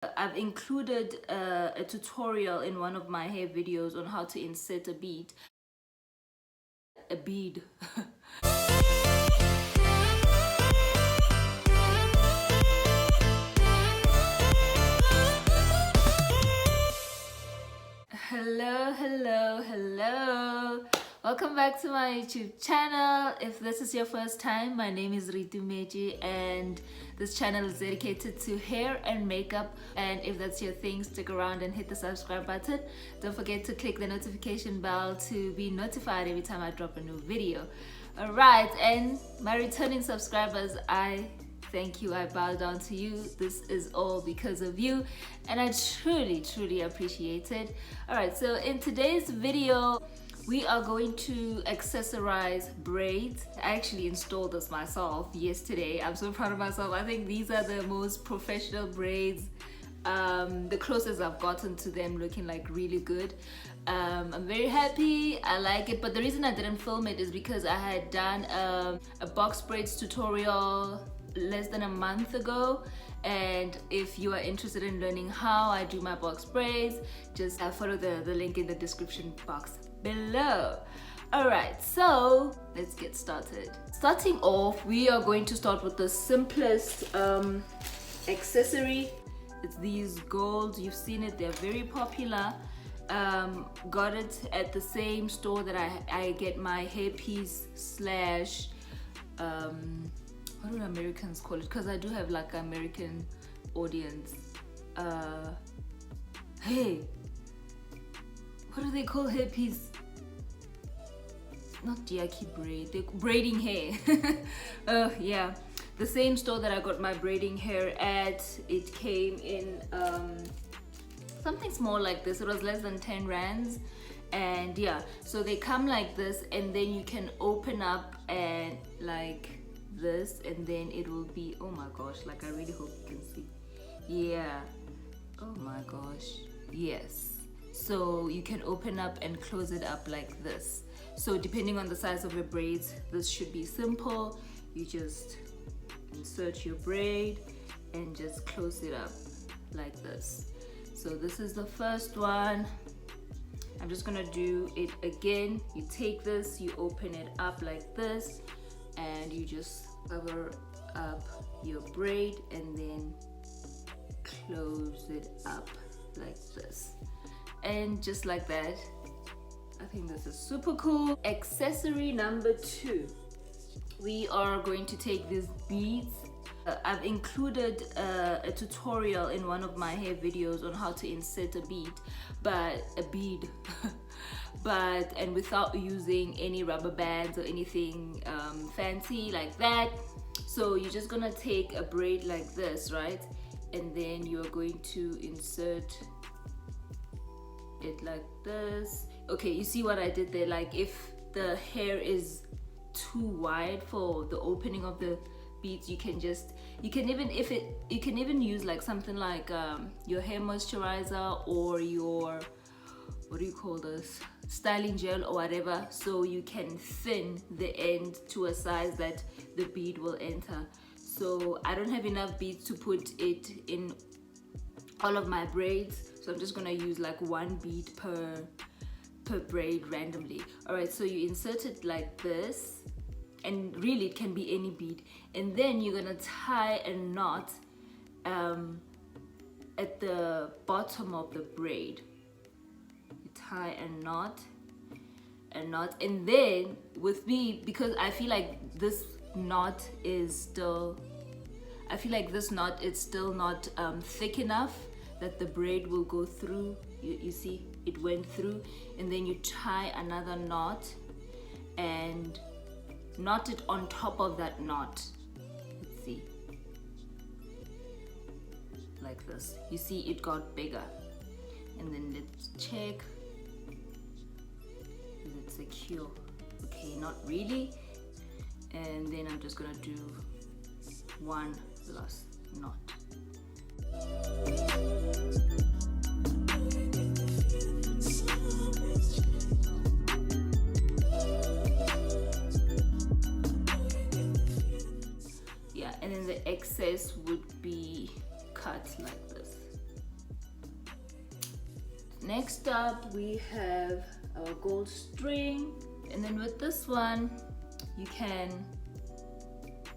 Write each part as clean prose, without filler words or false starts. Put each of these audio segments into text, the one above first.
I've included a tutorial in one of my hair videos on how to insert a bead. Hello. Welcome back to my YouTube channel. If this is your first time, my name is Ritu Meji and this channel is dedicated to hair and makeup. And if that's your thing, stick around and hit the subscribe button. Don't forget to click the notification bell to be notified every time I drop a new video. Alright, and my returning subscribers, I thank you. I bow down to you. This is all because of you and I truly appreciate it. Alright, so in today's video we are going to accessorize braids. I actually installed this myself yesterday. I'm so proud of myself. I think these are the most professional braids, the closest I've gotten to them looking like really good. I'm very happy. I like it, but the reason I didn't film it is because I had done a box braids tutorial less than a month ago, and if you are interested in learning how I do my box braids, just follow the link in the description box below. Alright, so let's get started. Starting off, we are going to start with the simplest accessory. It's these gold. You've seen it, they're very popular. Got it at the same store that I get my hairpiece slash what do Americans call it? Because I do have like an American audience. Hey, what do they call hairpiece? Not yaki braid, they're braiding hair. Yeah, the same store that I got my braiding hair at. It came in something small like this. It was less than 10 rands. And yeah, so they come like this, and then you can open up and like this, and then it will be, oh my gosh, like I really hope you can see. Yeah, oh my gosh, yes. So you can open up and close it up like this. So depending on the size of your braids, this should be simple. You just insert your braid and just close it up like this. So this is the first one. I'm just gonna do it again. You take this, you open it up like this, and you just cover up your braid and then close it up like this, and just like that. I think this is super cool. Accessory number 2, we are going to take these beads. I've included a tutorial in one of my hair videos on how to insert a bead, and without using any rubber bands or anything fancy like that. So you're just gonna take a braid like this, right? And then you're going to insert it like this. Okay, you see what I did there? Like if the hair is too wide for the opening of the beads, you can even use like something like your hair moisturizer or your, what do you call this, styling gel or whatever, so you can thin the end to a size that the bead will enter. So I don't have enough beads to put it in all of my braids, so I'm just gonna use like one bead per braid randomly. All right, so you insert it like this, and really it can be any bead, and then you're gonna tie a knot at the bottom of the braid. You tie a knot, and then with me, because I feel like this knot is still not thick enough that the braid will go through. You see it went through, and then you tie another knot and knot it on top of that knot. Let's see, like this. You see it got bigger, and then let's check, is it secure? Okay, not really. And then I'm just gonna do one last knot. Yeah, and then the excess would be cut like this. Next up we have our gold string, and then with this one you can,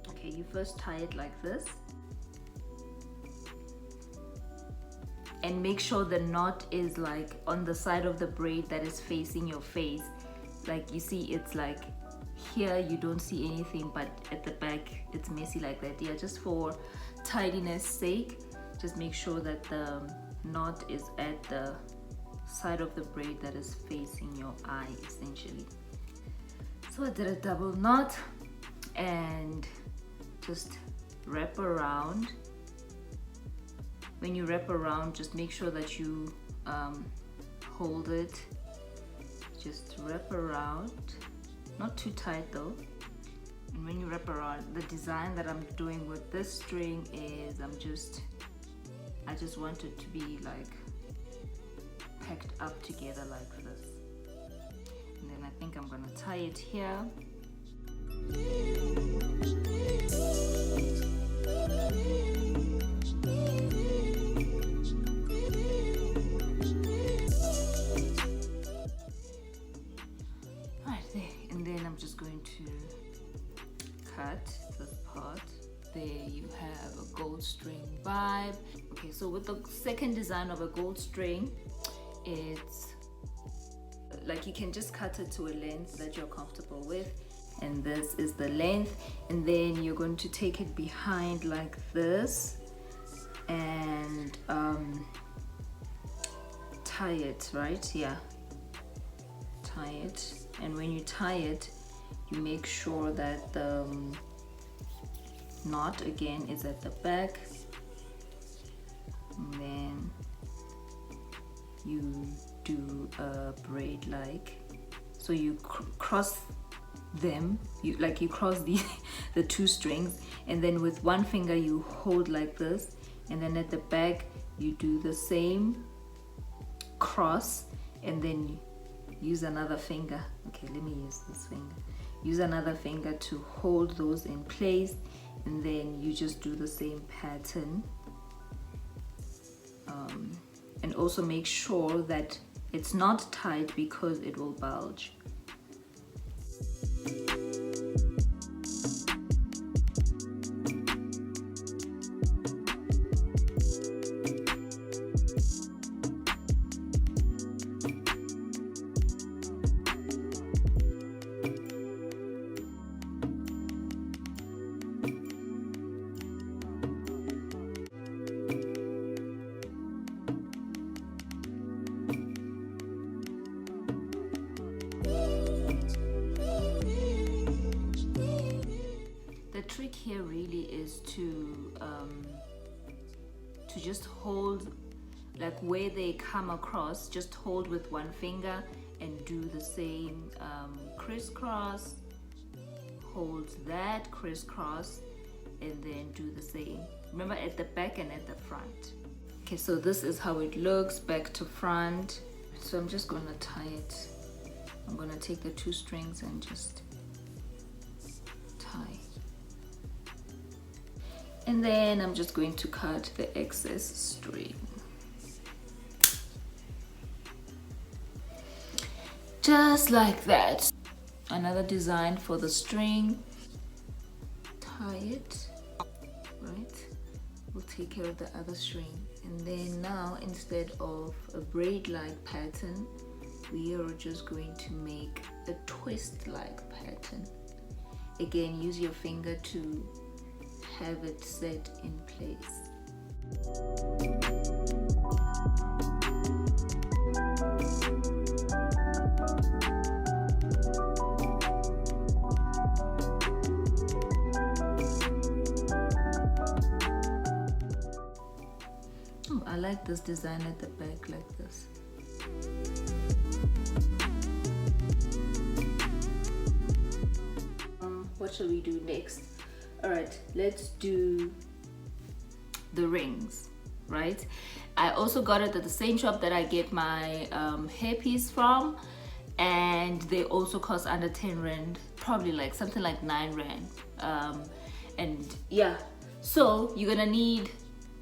okay, you first tie it like this and make sure the knot is like on the side of the braid that is facing your face. Like you see, it's like here you don't see anything, but at the back it's messy like that. Yeah, just for tidiness sake, just make sure that the knot is at the side of the braid that is facing your eye essentially. So I did a double knot and just wrap around. When you wrap around, just make sure that you hold it. Just wrap around, not too tight though. And when you wrap around, the design that I'm doing with this string is I just want it to be like packed up together like this. And then I think I'm gonna tie it here. Right there, and then I'm just going to cut this part. There you have a gold string vibe. Okay, so with the second design of a gold string, it's like you can just cut it to a length that you're comfortable with, and this is the length, and then you're going to take it behind like this and tie it, right? Yeah, tie it. And when you tie it, you make sure that the knot again is at the back, and then you do a braid like so. You cross them, you cross the two strings, and then with one finger you hold like this, and then at the back you do the same cross, and then use another finger. Okay, let me use this finger. Use another finger to hold those in place, and then you just do the same pattern. And also make sure that it's not tight because it will bulge. Trick here really is to just hold, like where they come across, just hold with one finger and do the same crisscross, hold that crisscross, and then do the same. Remember, at the back and at the front. Okay, so this is how it looks back to front. So I'm just gonna tie it. I'm gonna take the two strings and just tie. And then I'm just going to cut the excess string. Just like that. Another design for the string. Tie it, right? We'll take care of the other string. And then now, instead of a braid-like pattern, we are just going to make a twist-like pattern. Again, use your finger to have it set in place. Oh, I like this design at the back like this. What shall we do next? All right, let's do the rings, right? I also got it at the same shop that I get my hairpiece from, and they also cost under 10 rand, probably like something like 9 rand. And yeah, so you're gonna need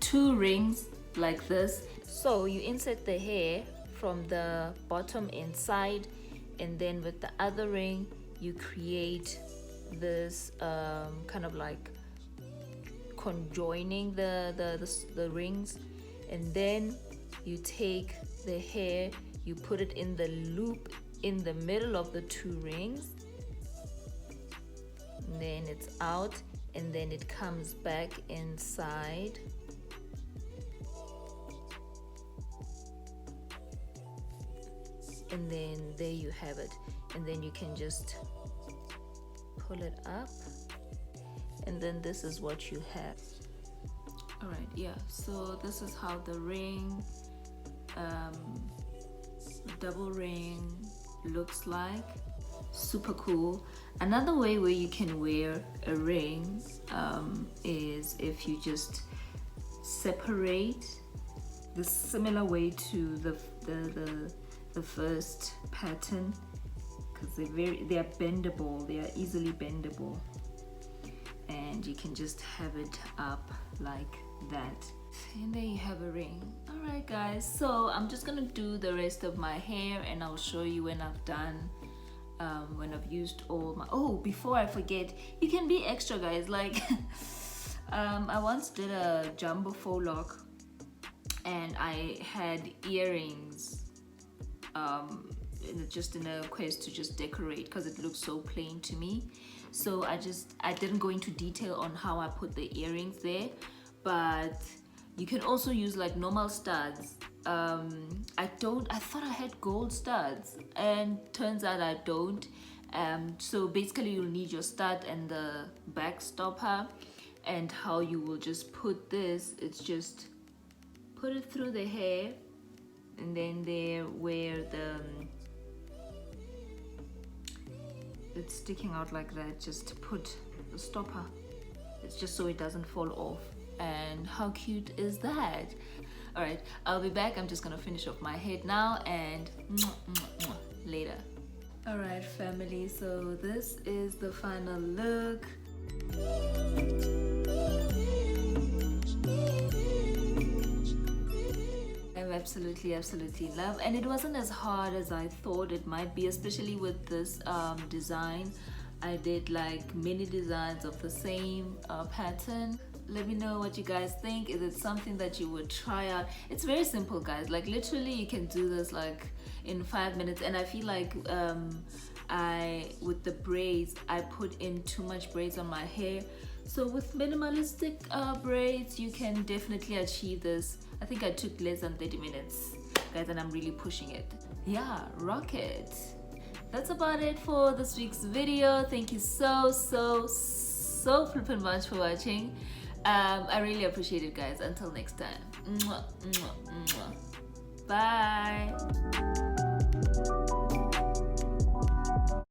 2 rings like this. So you insert the hair from the bottom inside, and then with the other ring you create this kind of like conjoining the rings, and then you take the hair, you put it in the loop in the middle of the two rings, and then it's out, and then it comes back inside. And then there you have it, and then you can just pull it up, and then this is what you have. All right, yeah, so this is how the ring, double ring looks like. Super cool. Another way where you can wear a ring is if you just separate the similar way to the first pattern, because they are bendable, they are easily bendable, and you can just have it up like that, and there you have a ring. All right guys, so I'm just gonna do the rest of my hair and I'll show you when I've done when I've used all my, oh, before I forget, you can be extra guys, like I once did a jumbo faux lock and I had earrings just in a quest to just decorate because it looks so plain to me. So I didn't go into detail on how I put the earrings there, but you can also use like normal studs. I thought I had gold studs, and turns out I don't. So basically you'll need your stud and the back stopper, and how you will just put this, it's just put it through the hair, and then there where it's sticking out like that, just put the stopper. It's just so it doesn't fall off. And how cute is that? All right, I'll be back. I'm just gonna finish off my head now, and later. All right family, so this is the final look. Absolutely love, and it wasn't as hard as I thought it might be, especially with this design. I did like many designs of the same pattern. Let me know what you guys think. Is it something that you would try out? It's very simple guys, like literally you can do this like in 5 minutes, and I feel like with the braids, I put in too much braids on my hair. So with minimalistic braids, you can definitely achieve this. I think I took less than 30 minutes, guys, and I'm really pushing it. Yeah, rock it. That's about it for this week's video. Thank you so flippin' much for watching. I really appreciate it, guys. Until next time. Bye.